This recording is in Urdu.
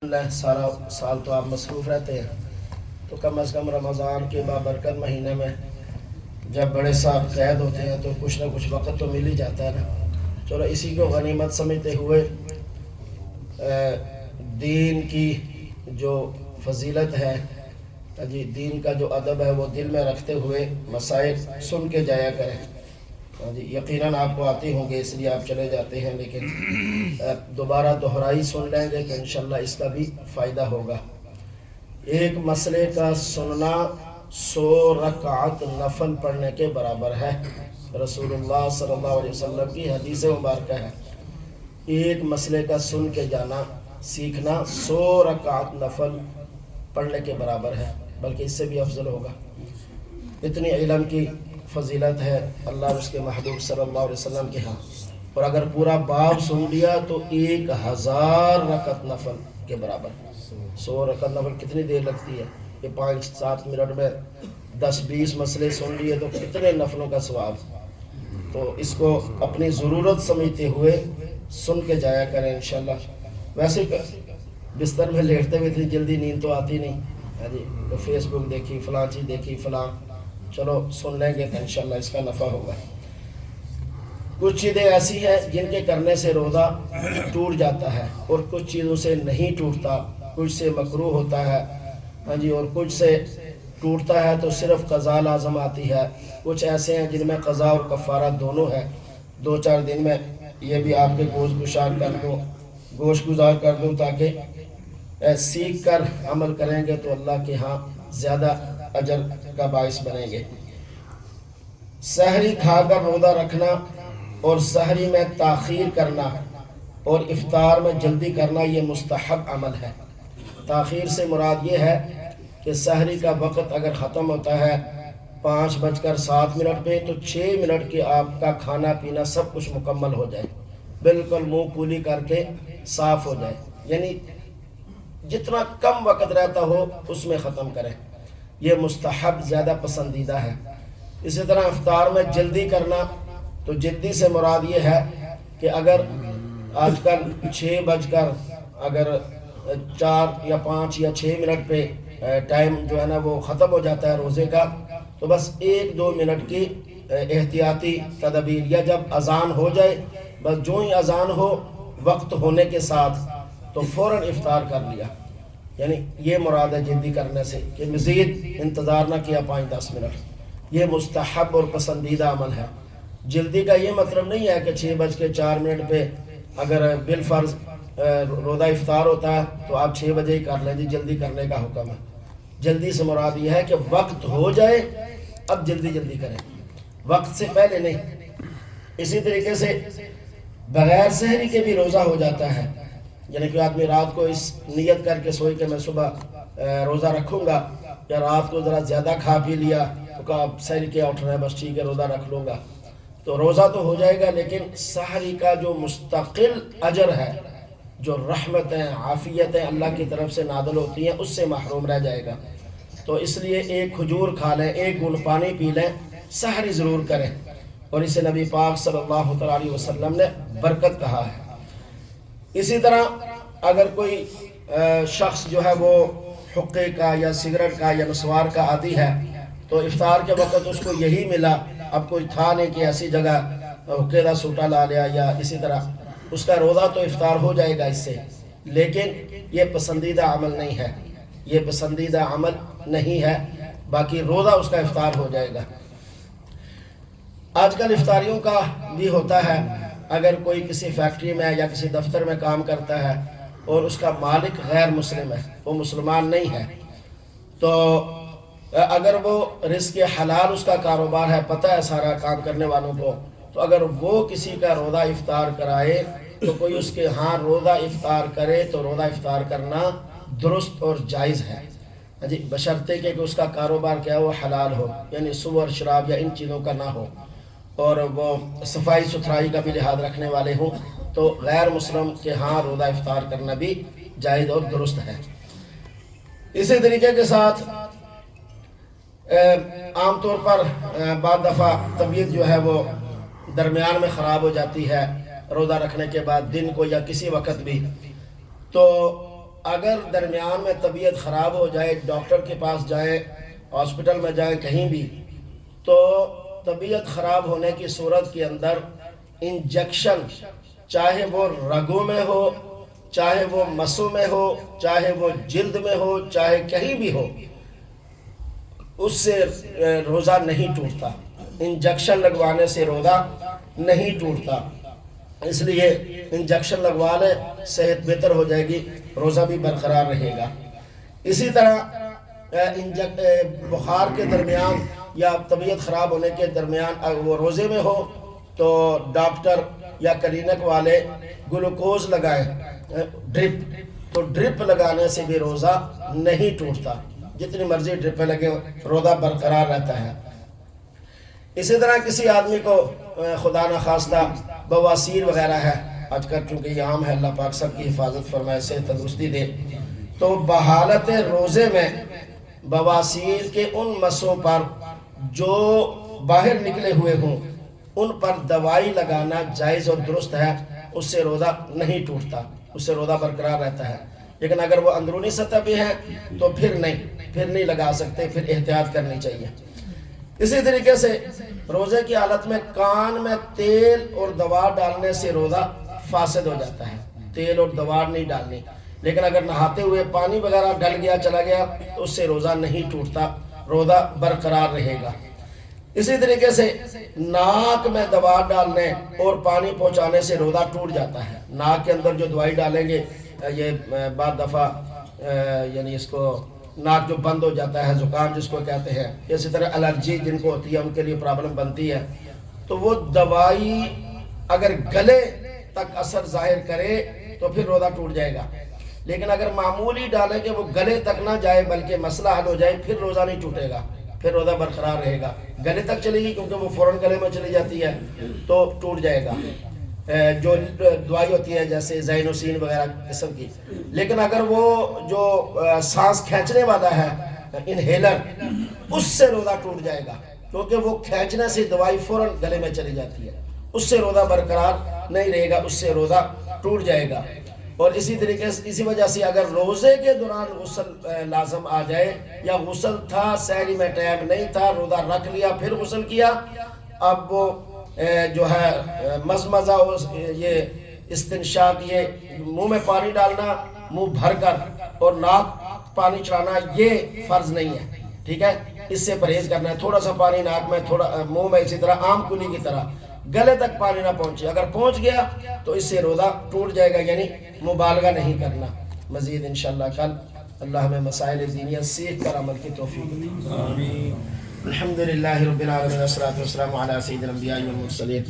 اللہ سارا سال تو آپ مصروف رہتے ہیں، تو کم از کم رمضان کے بابرکت مہینے میں جب بڑے صاحب قید ہوتے ہیں تو کچھ نہ کچھ وقت تو مل ہی جاتا ہے نا۔ چلو اسی کو غنیمت سمجھتے ہوئے دین کی جو فضیلت ہے، جی دین کا جو ادب ہے وہ دل میں رکھتے ہوئے مسائل سن کے جایا کریں۔ جی یقیناً آپ کو آتے ہوں گے اس لیے آپ چلے جاتے ہیں، لیکن دوبارہ دہرائی سن لیں گے تو انشاءاللہ اس کا بھی فائدہ ہوگا۔ ایک مسئلے کا سننا 100 رکعت نفل پڑھنے کے برابر ہے۔ رسول اللہ صلی اللہ علیہ وسلم کی حدیث مبارکہ ہے، ایک مسئلے کا سن کے جانا سیکھنا 100 رکعت نفل پڑھنے کے برابر ہے، بلکہ اس سے بھی افضل ہوگا۔ اتنی علم کی فضیلت ہے اللہ اور اس کے محبوب صلی اللہ علیہ وسلم کے ہاں، اور اگر پورا باب سن لیا تو 1000 رکعت نفل کے برابر۔ 100 رکعت نفل کتنی دیر لگتی ہے؟ یہ 5-7 منٹ میں 10-20 مسئلے سن لیے تو کتنے نفلوں کا ثواب۔ تو اس کو اپنی ضرورت سمجھتے ہوئے سن کے جایا کریں انشاءاللہ۔ ویسے بستر میں لیٹتے ہوئے اتنی جلدی نیند تو آتی نہیں، جی تو فیس بک دیکھی، فلاں چیز دیکھی، فلاں، چلو سن لیں گے تو انشاءاللہ اس کا نفع ہوگا۔ کچھ چیزیں ایسی ہیں جن کے کرنے سے روزہ ٹوٹ جاتا ہے، اور کچھ چیزوں سے نہیں ٹوٹتا، کچھ سے مکروہ ہوتا ہے، ہاں جی، اور کچھ سے ٹوٹتا ہے تو صرف قضا لازم آتی ہے۔ کچھ ایسے ہیں جن میں قضا اور کفارہ دونوں ہے۔ 2-4 دن میں یہ بھی آپ کے گوش گزار کر دوں تاکہ سیکھ کر عمل کریں گے تو اللہ کے ہاں زیادہ اجر کا باعث بنیں گے۔ سحری کھا کر روزہ رکھنا اور سحری میں تاخیر کرنا اور افطار میں جلدی کرنا یہ مستحب عمل ہے۔ تاخیر سے مراد یہ ہے کہ سحری کا وقت اگر ختم ہوتا ہے 5:07 پہ تو 6 منٹ کے آپ کا کھانا پینا سب کچھ مکمل ہو جائے، بالکل منہ کولی کر کے صاف ہو جائے، یعنی جتنا کم وقت رہتا ہو اس میں ختم کریں، یہ مستحب زیادہ پسندیدہ ہے۔ اسی طرح افطار میں جلدی کرنا، تو جلدی سے مراد یہ ہے کہ اگر آج کل 4 یا 5 یا 6 منٹ پہ ٹائم جو ہے نا وہ ختم ہو جاتا ہے روزے کا، تو بس 1-2 منٹ کی احتیاطی تدابیر، یا جب اذان ہو جائے بس جو ہی اذان ہو وقت ہونے کے ساتھ تو فوراً افطار کر لیا، یعنی یہ مراد ہے جلدی کرنے سے کہ مزید انتظار نہ کیا 5-10 منٹ۔ یہ مستحب اور پسندیدہ عمل ہے۔ جلدی کا یہ مطلب نہیں ہے کہ 6:04 پہ اگر بالفرض روزہ افطار ہوتا ہے تو آپ 6 بجے ہی کر لیں، جی جلدی کرنے کا حکم ہے۔ جلدی سے مراد یہ ہے کہ وقت ہو جائے اب جلدی کریں، وقت سے پہلے نہیں۔ اسی طریقے سے بغیر سحری کے بھی روزہ ہو جاتا ہے، یعنی کہ آدمی رات کو اس نیت کر کے سوئی کہ میں صبح روزہ رکھوں گا، یا رات کو ذرا زیادہ کھا پی لیا تو کہا سحری کیا اٹھنا ہے، بس ٹھیک ہے روزہ رکھ لوں گا، تو روزہ تو ہو جائے گا، لیکن سحری کا جو مستقل اجر ہے، جو رحمتیں عافیتیں اللہ کی طرف سے نازل ہوتی ہیں، اس سے محروم رہ جائے گا۔ تو اس لیے ایک کھجور کھا لیں، ایک گھونٹ پانی پی لیں، سحری ضرور کریں، اور اسے نبی پاک صلی اللہ علیہ وسلم نے برکت کہا ہے۔ اسی طرح اگر کوئی شخص جو ہے وہ حقے کا یا سگریٹ کا یا نسوار کا عادی ہے، تو افطار کے وقت اس کو یہی ملا، اب کوئی تھا نہیں کہ ایسی جگہ حقے کا سوٹا لا لیا، یا اسی طرح اس کا روزہ تو افطار ہو جائے گا اس سے، لیکن یہ پسندیدہ عمل نہیں ہے، یہ پسندیدہ عمل نہیں ہے، باقی روزہ اس کا افطار ہو جائے گا۔ آج کل افطاریوں کا بھی ہوتا ہے، اگر کوئی کسی فیکٹری میں یا کسی دفتر میں کام کرتا ہے اور اس کا مالک غیر مسلم ہے، وہ مسلمان نہیں ہے، تو اگر وہ رزق حلال اس کا کاروبار ہے، پتہ ہے سارا کام کرنے والوں کو، تو اگر وہ کسی کا روزہ افطار کرائے تو کوئی اس کے ہاں روزہ افطار کرے تو روزہ افطار کرنا درست اور جائز ہے، جی بشرطے کہ اس کا کاروبار کیا ہو، حلال ہو، یعنی سور شراب یا ان چیزوں کا نہ ہو، اور وہ صفائی ستھرائی کا بھی لحاظ رکھنے والے ہوں، تو غیر مسلم کے ہاں روزہ افطار کرنا بھی جائز اور درست ہے۔ اسی طریقے کے ساتھ عام طور پر بعض دفعہ طبیعت جو ہے وہ درمیان میں خراب ہو جاتی ہے روزہ رکھنے کے بعد، دن کو یا کسی وقت بھی، تو اگر درمیان میں طبیعت خراب ہو جائے، ڈاکٹر کے پاس جائیں، ہاسپٹل میں جائیں، کہیں بھی، تو طبیعت خراب ہونے کی صورت کے اندر انجیکشن، چاہے وہ رگوں میں ہو، چاہے وہ مسوں میں ہو، چاہے وہ جلد میں ہو، چاہے کہیں بھی ہو، اس سے روزہ نہیں ٹوٹتا۔ انجیکشن لگوانے سے روزہ نہیں ٹوٹتا، اس لیے انجیکشن لگوا لے، صحت بہتر ہو جائے گی، روزہ بھی برقرار رہے گا۔ اسی طرح بخار کے درمیان یا طبیعت خراب ہونے کے درمیان وہ روزے میں ہو تو ڈاکٹر یا کلینک والے گلوکوز لگائیں، ڈرپ، تو ڈرپ لگانے سے بھی روزہ نہیں ٹوٹتا، جتنی مرضی ڈرپ لگے روزہ برقرار رہتا ہے۔ اسی طرح کسی آدمی کو خدا نخواستہ بواسیر وغیرہ ہے، آج کل چونکہ یہ عام ہے، اللہ پاک سب کی حفاظت فرمائے، سے تندرستی دے، تو بحالت روزے میں بواسیر کے ان مسوں پر جو باہر نکلے ہوئے ہوں ان پر دوائی لگانا جائز اور درست ہے، اس سے روزہ نہیں ٹوٹتا، اس سے روزہ برقرار رہتا ہے۔ لیکن اگر وہ اندرونی سطح پہ ہے تو پھر نہیں لگا سکتے، پھر احتیاط کرنی چاہیے۔ اسی طریقے سے روزے کی حالت میں کان میں تیل اور دوا ڈالنے سے روزہ فاسد ہو جاتا ہے، تیل اور دوا نہیں ڈالنی، لیکن اگر نہاتے ہوئے پانی وغیرہ ڈل گیا چلا گیا تو اس سے روزہ نہیں ٹوٹتا، روزہ برقرار رہے گا۔ اسی طریقے سے ناک میں دوا ڈالنے اور پانی پہنچانے سے روزہ ٹوٹ جاتا ہے۔ ناک کے اندر جو دوائی ڈالیں گے، یہ بعض دفعہ یعنی اس کو ناک جو بند ہو جاتا ہے، زکام جس کو کہتے ہیں، اسی طرح الرجی جن کو ہوتی ہے ان کے لیے پرابلم بنتی ہے، تو وہ دوائی اگر گلے تک اثر ظاہر کرے تو پھر روزہ ٹوٹ جائے گا، لیکن اگر معمولی ڈالے کہ وہ گلے تک نہ جائے بلکہ مسئلہ حل ہو جائے، پھر روزہ نہیں ٹوٹے گا، پھر روزہ برقرار رہے گا۔ گلے تک چلے گی کیونکہ وہ فوراً گلے میں چلی جاتی ہے تو ٹوٹ جائے گا، جو دوائی ہوتی ہے جیسے زینوسین وغیرہ قسم کی۔ لیکن اگر وہ جو سانس کھینچنے والا ہے انہیلر، اس سے روزہ ٹوٹ جائے گا کیونکہ وہ کھینچنے سے دوائی فوراً گلے میں چلی جاتی ہے، اس سے روزہ برقرار نہیں رہے گا، اس سے روزہ ٹوٹ جائے گا۔ اور اسی طریقے سے اسی وجہ سے اگر روزے کے دوران غسل لازم آ جائے، یا غسل تھا سحری میں ٹائم نہیں تھا، روزہ رکھ لیا پھر غسل کیا، اب وہ جو ہے مزمزہ، یہ استنشاق، یہ منہ میں پانی ڈالنا منہ بھر کر اور ناک پانی چڑھانا، یہ فرض نہیں ہے، ٹھیک ہے، اس سے پرہیز کرنا ہے۔ تھوڑا سا پانی ناک میں، تھوڑا منہ میں، اسی طرح عام کلی کی طرح گلے تک پانی نہ پہنچے، اگر پہنچ گیا تو اس سے روزہ ٹوٹ جائے گا، یعنی مبالغہ نہیں کرنا۔ مزید انشاءاللہ کل اللہ ہمیں مسائل دینیہ سیکھ کر عمل کی توفیق دے۔ آمین۔ الحمدللہ رب العالمین، والصلاۃ والسلام علی سید الانبیاء والمرسلین۔